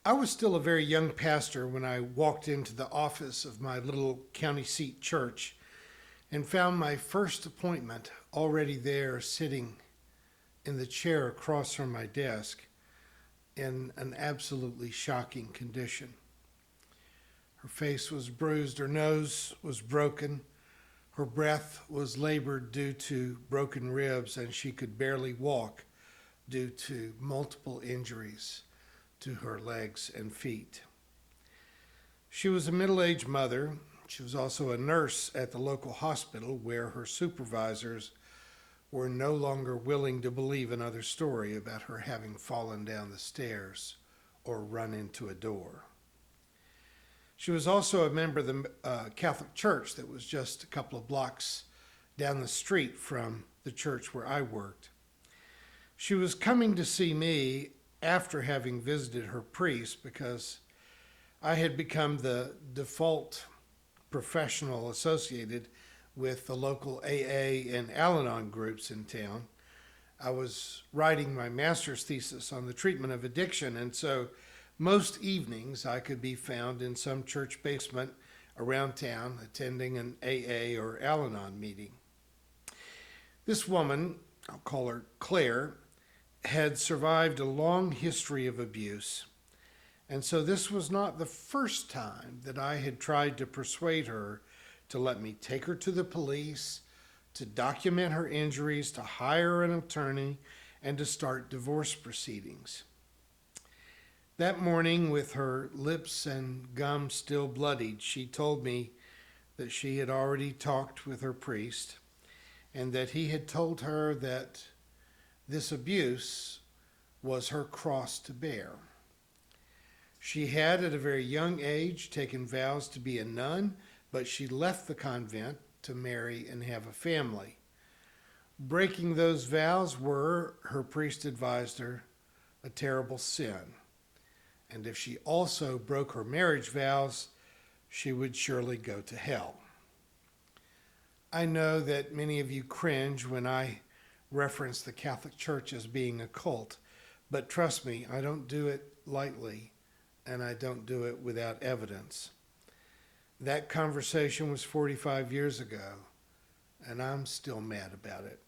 I was still a very young pastor when I walked into the office of my little county seat church and found my first appointment already there sitting in the chair across from my desk in an absolutely shocking condition. Her face was bruised, her nose was broken, her breath was labored due to broken ribs, and she could barely walk due to multiple injuries to her legs and feet. She was a middle-aged mother. She was also a nurse at the local hospital where her supervisors were no longer willing to believe another story about her having fallen down the stairs or run into a door. She was also a member of the Catholic Church that was just a couple of blocks down the street from the church where I worked. She was coming to see me after having visited her priest because I had become the default professional associated with the local AA and Al-Anon groups in town. I was writing my master's thesis on the treatment of addiction, and so most evenings I could be found in some church basement around town attending an AA or Al-Anon meeting. This woman, I'll call her Claire, had survived a long history of abuse, and so this was not the first time that I had tried to persuade her to let me take her to the police, to document her injuries, to hire an attorney, and to start divorce proceedings. That morning, with her lips and gums still bloodied, she told me that she had already talked with her priest and that he had told her that this abuse was her cross to bear. She had, at a very young age, taken vows to be a nun, but she left the convent to marry and have a family. Breaking those vows were, her priest advised her, a terrible sin. And if she also broke her marriage vows, she would surely go to hell. I know that many of you cringe when I reference the Catholic Church as being a cult, but trust me, I don't do it lightly, and I don't do it without evidence. That conversation was 45 years ago, and I'm still mad about it.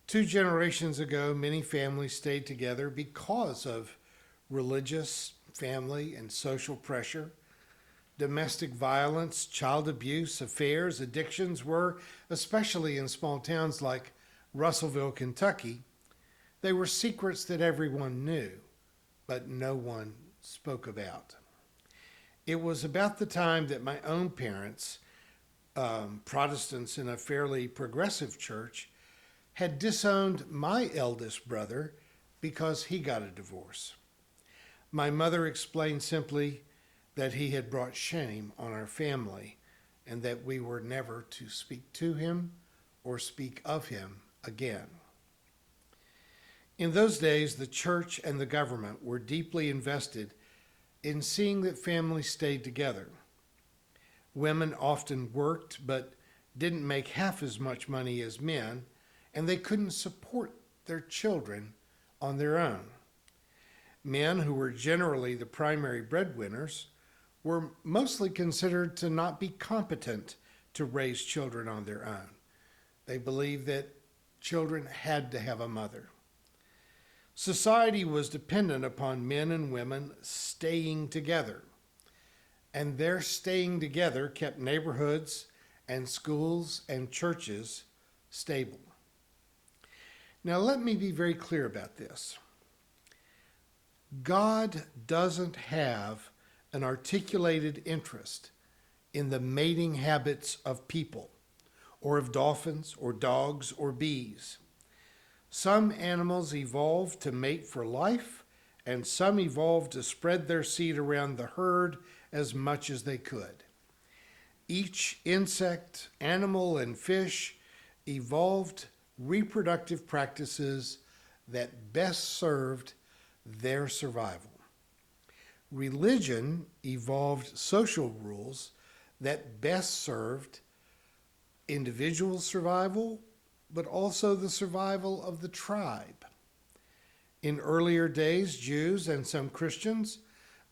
2 generations ago, many families stayed together because of religious, family, and social pressure. Domestic violence, child abuse, affairs, addictions were, especially in small towns like Russellville, Kentucky, they were secrets that everyone knew, but no one spoke about. It was about the time that my own parents, Protestants in a fairly progressive church, had disowned my eldest brother because he got a divorce. My mother explained simply that he had brought shame on our family and that we were never to speak to him or speak of him again. In those days, the church and the government were deeply invested in seeing that families stayed together. Women often worked but didn't make half as much money as men, and they couldn't support their children on their own. Men, who were generally the primary breadwinners, were mostly considered to not be competent to raise children on their own. They believed that children had to have a mother. Society was dependent upon men and women staying together, and their staying together kept neighborhoods and schools and churches stable. Now, let me be very clear about this. God doesn't have an articulated interest in the mating habits of people, or of dolphins, or dogs, or bees. Some animals evolved to mate for life, and some evolved to spread their seed around the herd as much as they could. Each insect, animal, and fish evolved reproductive practices that best served their survival. Religion evolved social rules that best served individual survival, but also the survival of the tribe. In earlier days, Jews and some Christians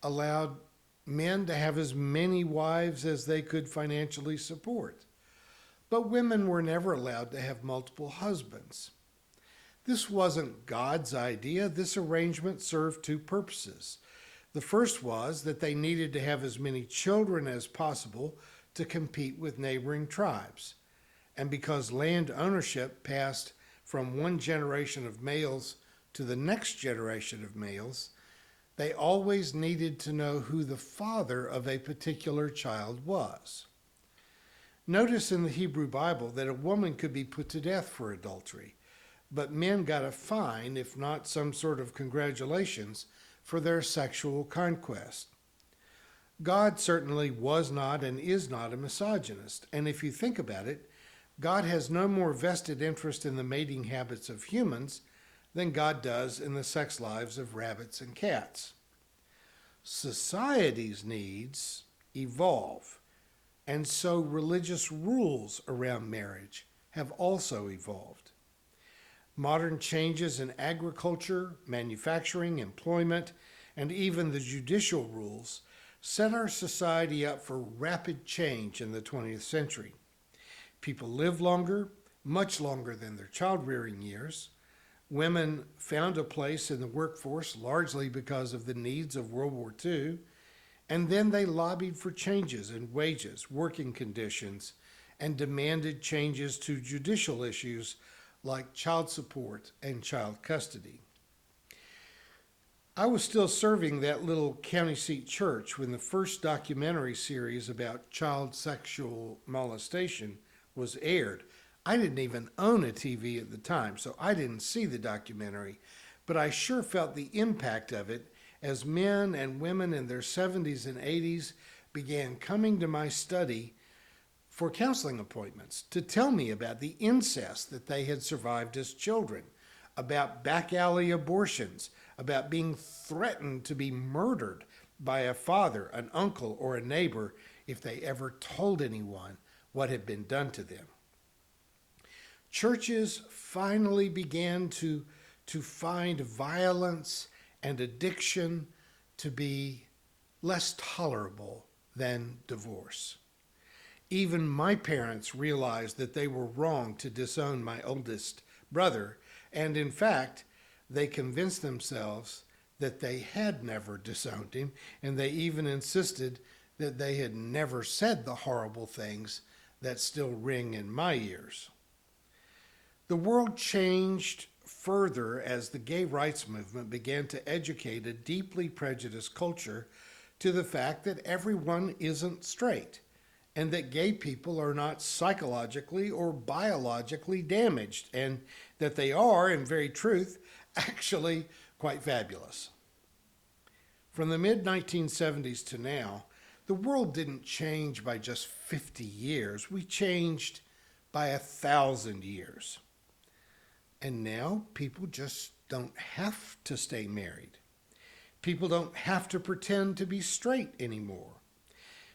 allowed men to have as many wives as they could financially support. But women were never allowed to have multiple husbands. This wasn't God's idea. This arrangement served two purposes. The first was that they needed to have as many children as possible to compete with neighboring tribes. And because land ownership passed from one generation of males to the next generation of males, they always needed to know who the father of a particular child was. Notice in the Hebrew Bible that a woman could be put to death for adultery, but men got a fine, if not some sort of congratulations, for their sexual conquest. God certainly was not and is not a misogynist, and if you think about it, God has no more vested interest in the mating habits of humans than God does in the sex lives of rabbits and cats. Society's needs evolve, and so religious rules around marriage have also evolved. Modern changes in agriculture, manufacturing, employment, and even the judicial rules set our society up for rapid change in the 20th century. People live longer, much longer than their child-rearing years. Women found a place in the workforce largely because of the needs of World War II, and then they lobbied for changes in wages, working conditions, and demanded changes to judicial issues like child support and child custody. I was still serving that little county seat church when the first documentary series about child sexual molestation was aired. I didn't even own a TV at the time, so I didn't see the documentary, but I sure felt the impact of it as men and women in their 70s and 80s began coming to my study for counseling appointments to tell me about the incest that they had survived as children, about back alley abortions, about being threatened to be murdered by a father, an uncle, or a neighbor if they ever told anyone what had been done to them. Churches finally began to find violence and addiction to be less tolerable than divorce. Even my parents realized that they were wrong to disown my oldest brother, and in fact, they convinced themselves that they had never disowned him, and they even insisted that they had never said the horrible things that still ring in my ears. The world changed further as the gay rights movement began to educate a deeply prejudiced culture to the fact that everyone isn't straight and that gay people are not psychologically or biologically damaged, and that they are, in very truth, actually quite fabulous. From the mid-1970s to now, the world didn't change by just 50 years. We changed by 1,000 years. And now people just don't have to stay married. People don't have to pretend to be straight anymore.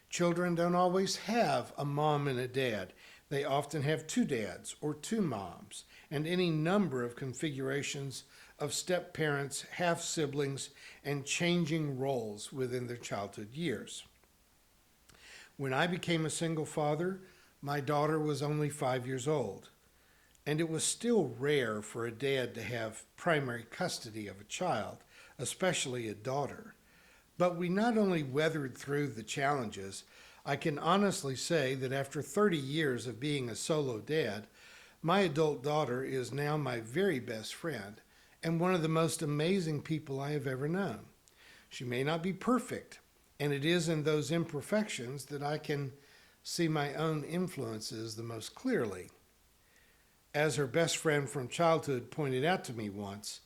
Children don't always have a mom and a dad. They often have two dads or two moms, and any number of configurations of step-parents, half-siblings, and changing roles within their childhood years. When I became a single father, my daughter was only 5 years old, and it was still rare for a dad to have primary custody of a child, especially a daughter. But we not only weathered through the challenges, I can honestly say that after 30 years of being a solo dad, my adult daughter is now my very best friend and one of the most amazing people I have ever known. She may not be perfect, and it is in those imperfections that I can see my own influences the most clearly. As her best friend from childhood pointed out to me once,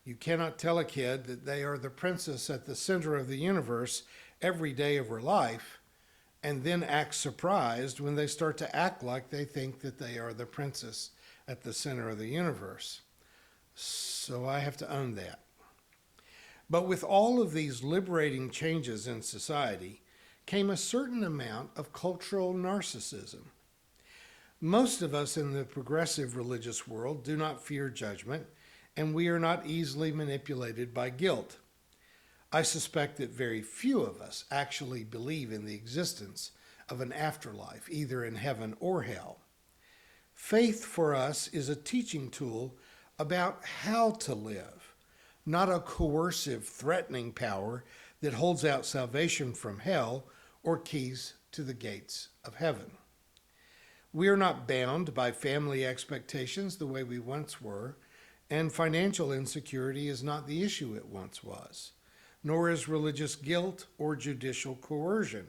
you cannot tell a kid that they are the princess at the center of the universe every day of her life and then act surprised when they start to act like they think that they are the princess at the center of the universe. So I have to own that. But with all of these liberating changes in society came a certain amount of cultural narcissism. Most of us in the progressive religious world do not fear judgment, and we are not easily manipulated by guilt. I suspect that very few of us actually believe in the existence of an afterlife, either in heaven or hell. Faith for us is a teaching tool about how to live, not a coercive, threatening power that holds out salvation from hell or keys to the gates of heaven. We are not bound by family expectations the way we once were, and financial insecurity is not the issue it once was, nor is religious guilt or judicial coercion.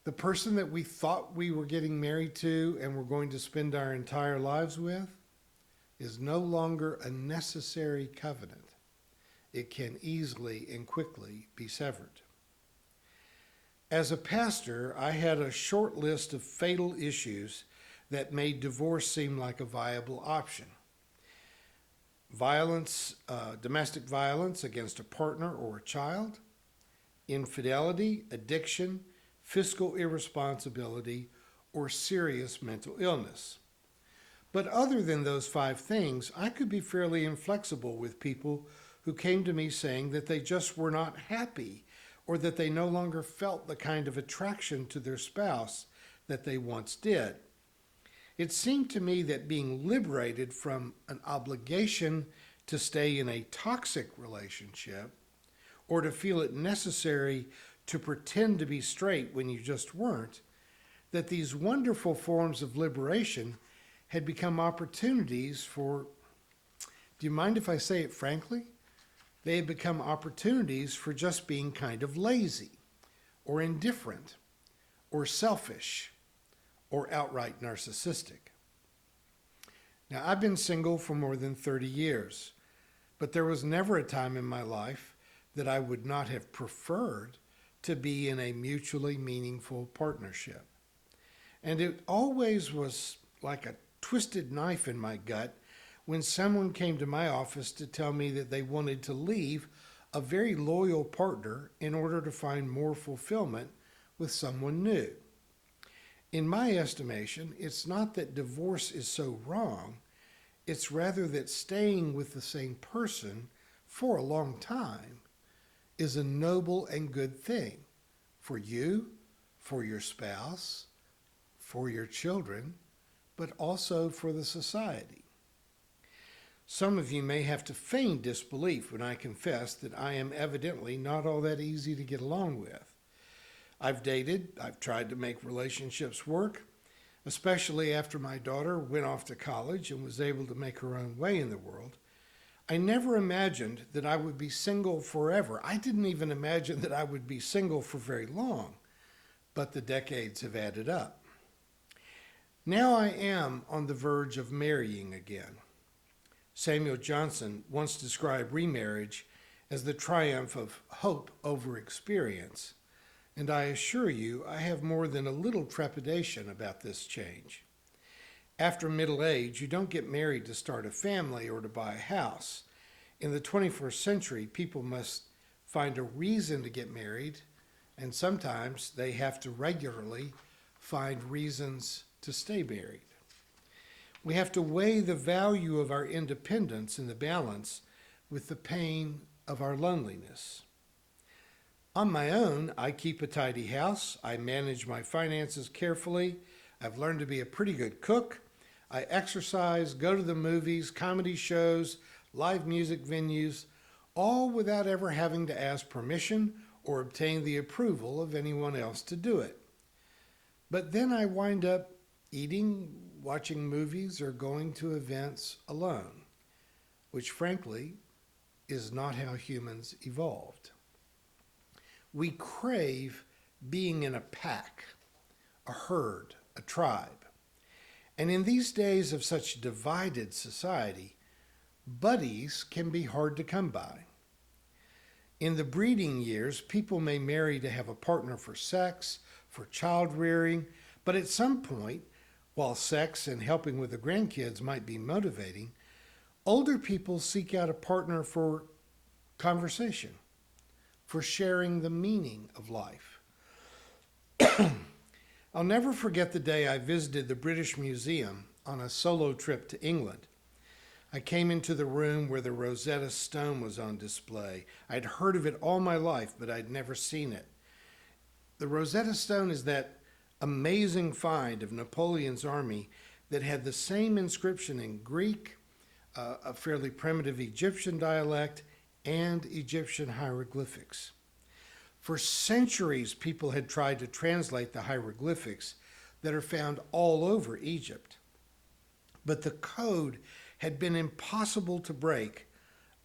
The person that we thought we were getting married to and were going to spend our entire lives with is no longer a necessary covenant. It can easily and quickly be severed. As a pastor, I had a short list of fatal issues that made divorce seem like a viable option. Violence, domestic violence against a partner or a child, infidelity, addiction, fiscal irresponsibility, or serious mental illness. But other than those 5 things, I could be fairly inflexible with people who came to me saying that they just were not happy or that they no longer felt the kind of attraction to their spouse that they once did. It seemed to me that being liberated from an obligation to stay in a toxic relationship or to feel it necessary to pretend to be straight when you just weren't, that these wonderful forms of liberation had become opportunities for, do you mind if I say it frankly? They had become opportunities for just being kind of lazy or indifferent or selfish or outright narcissistic. Now, I've been single for more than 30 years, but there was never a time in my life that I would not have preferred to be in a mutually meaningful partnership. And it always was like a twisted knife in my gut when someone came to my office to tell me that they wanted to leave a very loyal partner in order to find more fulfillment with someone new. In my estimation, it's not that divorce is so wrong, it's rather that staying with the same person for a long time is a noble and good thing for you, for your spouse, for your children, but also for the society. Some of you may have to feign disbelief when I confess that I am evidently not all that easy to get along with. I've dated, I've tried to make relationships work, especially after my daughter went off to college and was able to make her own way in the world. I never imagined that I would be single forever. I didn't even imagine that I would be single for very long, but the decades have added up. Now I am on the verge of marrying again. Samuel Johnson once described remarriage as the triumph of hope over experience, and I assure you I have more than a little trepidation about this change. After middle age, you don't get married to start a family or to buy a house. In the 21st century, people must find a reason to get married, and sometimes they have to regularly find reasons to stay married. We have to weigh the value of our independence in the balance with the pain of our loneliness. On my own, I keep a tidy house. I manage my finances carefully. I've learned to be a pretty good cook. I exercise, go to the movies, comedy shows, live music venues, all without ever having to ask permission or obtain the approval of anyone else to do it. But then I wind up eating, watching movies, or going to events alone, which frankly is not how humans evolved. We crave being in a pack, a herd, a tribe. And in these days of such divided society, buddies can be hard to come by. In the breeding years, people may marry to have a partner for sex, for child rearing, but at some point, while sex and helping with the grandkids might be motivating, older people seek out a partner for conversation, for sharing the meaning of life. I'll never forget the day I visited the British Museum on a solo trip to England. I came into the room where the Rosetta Stone was on display. I'd heard of it all my life, but I'd never seen it. The Rosetta Stone is that amazing find of Napoleon's army that had the same inscription in Greek, a fairly primitive Egyptian dialect, and Egyptian hieroglyphics. For centuries, people had tried to translate the hieroglyphics that are found all over Egypt. But the code had been impossible to break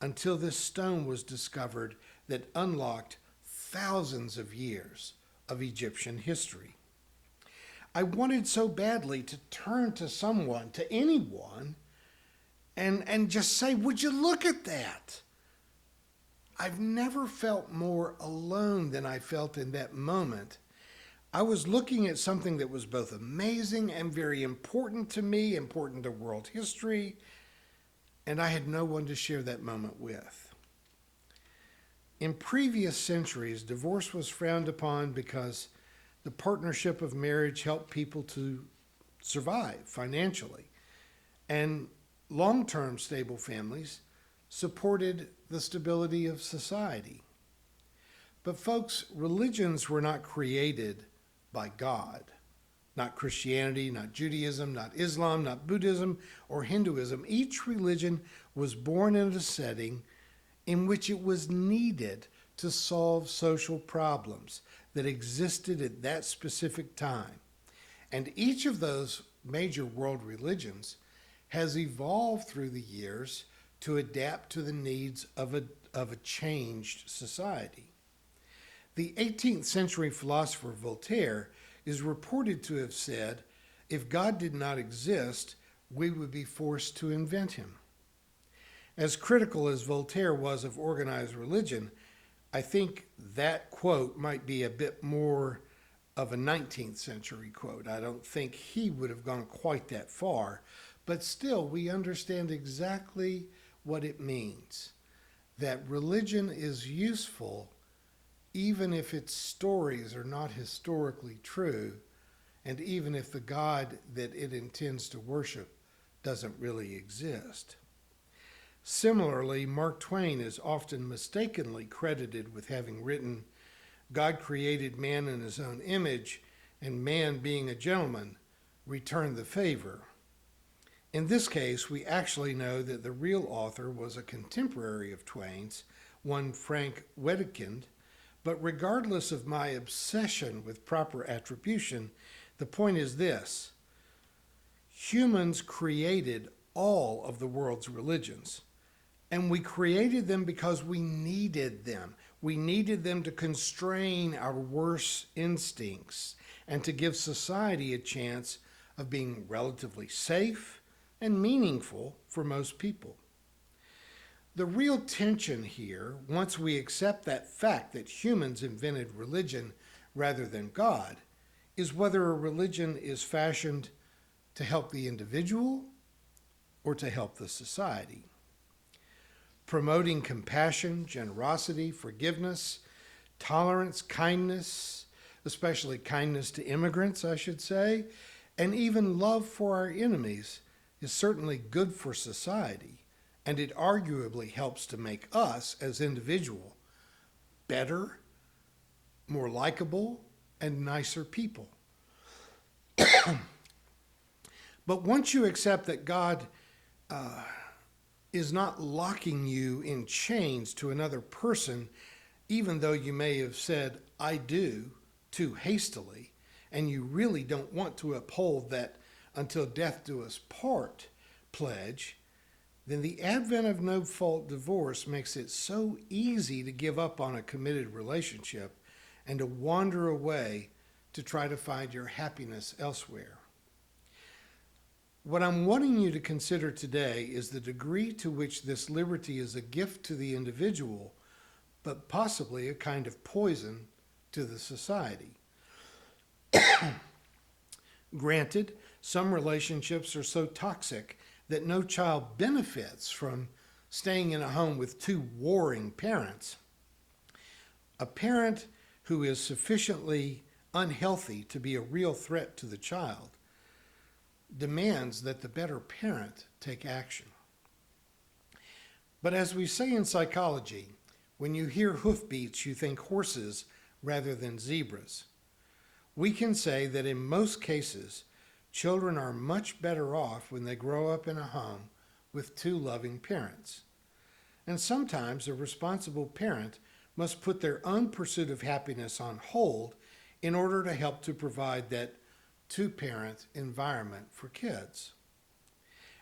until this stone was discovered that unlocked thousands of years of Egyptian history. I wanted so badly to turn to someone, to anyone, and just say, would you look at that? I've never felt more alone than I felt in that moment. I was looking at something that was both amazing and very important to me, important to world history, and I had no one to share that moment with. In previous centuries, divorce was frowned upon because the partnership of marriage helped people to survive financially, and long-term stable families supported the stability of society. But folks, religions were not created by God. Not Christianity, not Judaism, not Islam, not Buddhism or Hinduism. Each religion was born in a setting in which it was needed to solve social problems that existed at that specific time. And each of those major world religions has evolved through the years to adapt to the needs of a changed society. The 18th century philosopher Voltaire is reported to have said, if God did not exist, we would be forced to invent him. As critical as Voltaire was of organized religion, I think that quote might be a bit more of a 19th century quote. I don't think he would have gone quite that far, but still we understand exactly what it means, that religion is useful even if its stories are not historically true, and even if the God that it intends to worship doesn't really exist. Similarly, Mark Twain is often mistakenly credited with having written, God created man in his own image, and man, being a gentleman, returned the favor. In this case, we actually know that the real author was a contemporary of Twain's, one Frank Wedekind. But regardless of my obsession with proper attribution, the point is this: humans created all of the world's religions, and we created them because we needed them. We needed them to constrain our worst instincts and to give society a chance of being relatively safe and meaningful for most people. The real tension here, once we accept that fact that humans invented religion rather than God, is whether a religion is fashioned to help the individual or to help the society. Promoting compassion, generosity, forgiveness, tolerance, kindness, especially kindness to immigrants, I should say, and even love for our enemies is certainly good for society. And it arguably helps to make us, as individuals, better, more likable, and nicer people. But once you accept that God is not locking you in chains to another person, even though you may have said, I do, too hastily, and you really don't want to uphold that until death do us part pledge, then the advent of no-fault divorce makes it so easy to give up on a committed relationship and to wander away to try to find your happiness elsewhere. What I'm wanting you to consider today is the degree to which this liberty is a gift to the individual, but possibly a kind of poison to the society. Granted, some relationships are so toxic that no child benefits from staying in a home with two warring parents. A parent who is sufficiently unhealthy to be a real threat to the child demands that the better parent take action. But as we say in psychology, when you hear hoofbeats, you think horses rather than zebras. We can say that in most cases, children are much better off when they grow up in a home with two loving parents. And sometimes a responsible parent must put their own pursuit of happiness on hold in order to help to provide that two-parent environment for kids.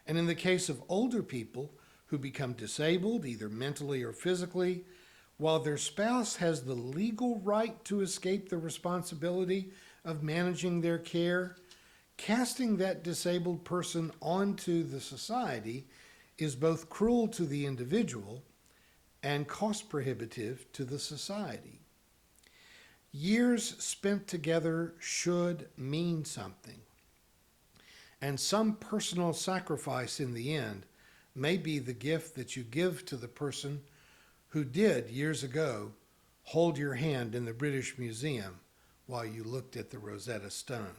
And in the case of older people who become disabled, either mentally or physically, while their spouse has the legal right to escape the responsibility of managing their care, casting that disabled person onto the society is both cruel to the individual and cost prohibitive to the society. Years spent together should mean something, and some personal sacrifice in the end may be the gift that you give to the person who did years ago hold your hand in the British Museum while you looked at the Rosetta Stone,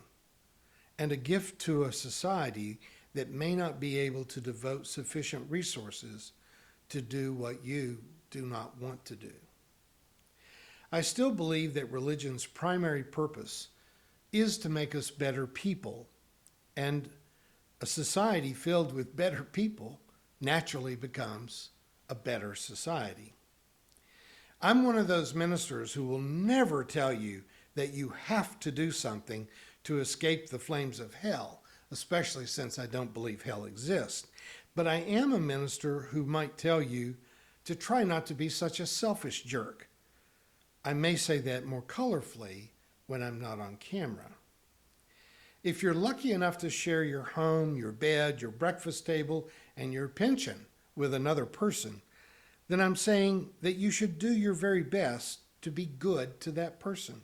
and a gift to a society that may not be able to devote sufficient resources to do what you do not want to do. I still believe that religion's primary purpose is to make us better people, and a society filled with better people naturally becomes a better society. I'm one of those ministers who will never tell you that you have to do something to escape the flames of hell, especially since I don't believe hell exists. But I am a minister who might tell you to try not to be such a selfish jerk. I may say that more colorfully when I'm not on camera. If you're lucky enough to share your home, your bed, your breakfast table, and your pension with another person, then I'm saying that you should do your very best to be good to that person.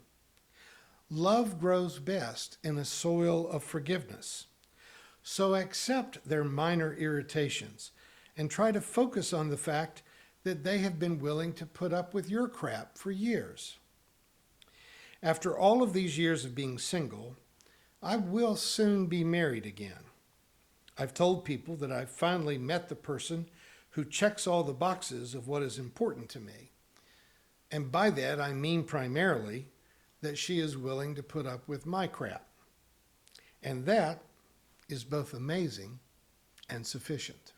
Love grows best in a soil of forgiveness. So accept their minor irritations and try to focus on the fact that they have been willing to put up with your crap for years. After all of these years of being single, I will soon be married again. I've told people that I've finally met the person who checks all the boxes of what is important to me. And by that, I mean primarily that she is willing to put up with my crap. And that is both amazing and sufficient.